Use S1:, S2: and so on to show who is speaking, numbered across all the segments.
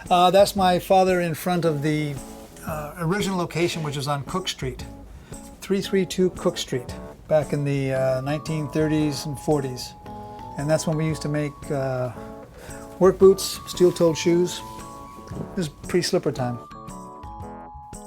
S1: That's my father in front of the original location, which is on Cook Street, 332 Cook Street, back in the 1930s and 40s. And that's when we used to make work boots, steel-toed shoes. This is pre-slipper time.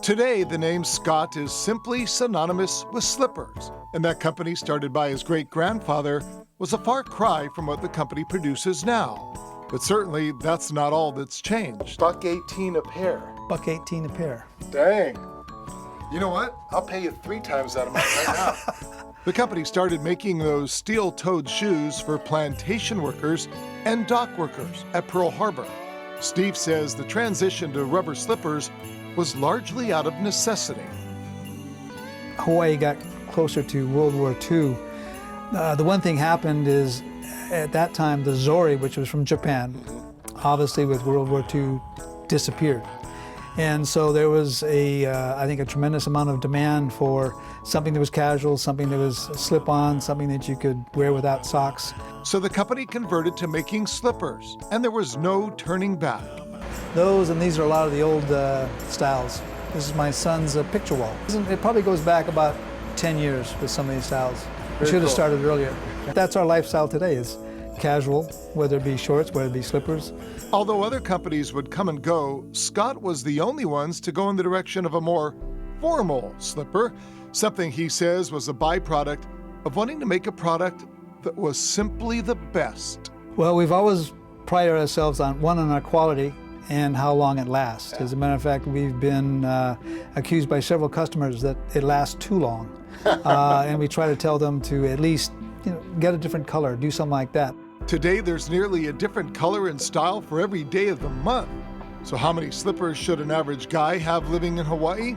S2: Today, the name Scott is simply synonymous with slippers, and that company started by his great-grandfather was a far cry from what the company produces now. But certainly, that's not all that's changed. $1.18 a pair.
S1: $1.18 a pair.
S2: Dang. You know what? I'll pay you 3 times that amount right now. The company started making those steel-toed shoes for plantation workers and dock workers at Pearl Harbor. Steve says the transition to rubber slippers was largely out of necessity.
S1: Hawaii got closer to World War II. The one thing happened is, at that time, the Zori, which was from Japan, obviously with World War II, disappeared. And so there was I think a tremendous amount of demand for something that was casual, something that was slip-on, something that you could wear without socks.
S2: So the company converted to making slippers, and there was no turning back.
S1: Those, and these are a lot of the old styles. This is my son's picture wall. It probably goes back about 10 years with some of these styles. We should have started earlier. That's our lifestyle today, is casual, whether it be shorts, whether it be slippers.
S2: Although other companies would come and go, Scott was the only ones to go in the direction of a more formal slipper, something he says was a byproduct of wanting to make a product that was simply the best.
S1: Well, we've always prided ourselves on our quality and how long it lasts. As a matter of fact, we've been accused by several customers that it lasts too long. And we try to tell them to at least get a different color, do something like that.
S2: Today, there's nearly a different color and style for every day of the month. So how many slippers should an average guy have living in Hawaii?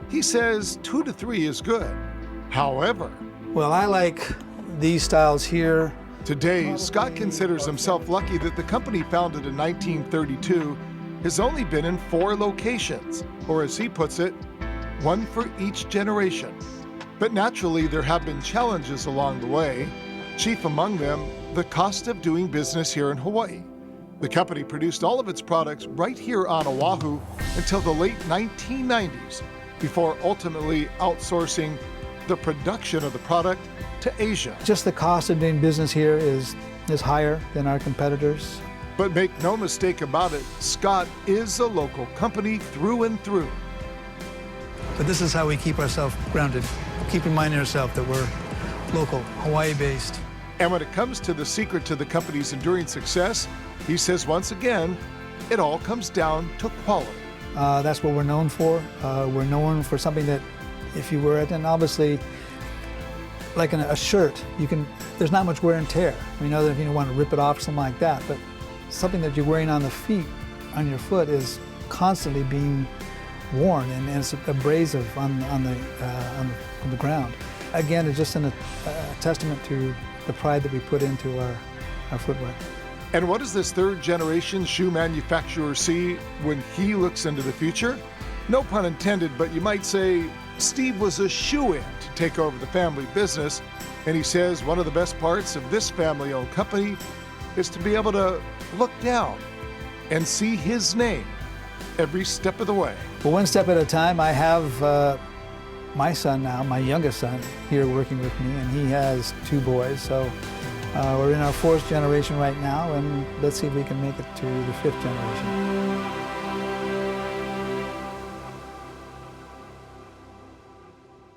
S2: He says 2 to 3 is good. However,
S1: well, I like these styles here.
S2: Today, Scott considers himself lucky that the company, founded in 1932, has only been in 4 locations, or as he puts it, 1 for each generation. But naturally, there have been challenges along the way, chief among them, the cost of doing business here in Hawaii. The company produced all of its products right here on Oahu until the late 1990s, before ultimately outsourcing the production of the product to Asia.
S1: Just the cost of doing business here is higher than our competitors.
S2: But make no mistake about it, Scott is a local company through and through.
S1: But this is how we keep ourselves grounded. Keep reminding ourselves that we're local, Hawaii-based.
S2: And when it comes to the secret to the company's enduring success, he says once again, it all comes down to quality.
S1: That's what we're known for. We're known for something that, if you wear it, and obviously, like a shirt, there's not much wear and tear. We know that if you don't want to rip it off, something like that, but something that you're wearing on the feet, on your foot, is constantly being worn, and it's abrasive on the ground. Again, it's just a testament to the pride that we put into our footwear.
S2: And what does this 3rd-generation shoe manufacturer see when he looks into the future? No pun intended, but you might say Steve was a shoo-in to take over the family business, and he says one of the best parts of this family-owned company is to be able to look down and see his name every step of the way.
S1: Well, one step at a time. I have my son now, my youngest son, here working with me, and he has 2 boys, so we're in our 4th generation right now, and let's see if we can make it to the 5th generation.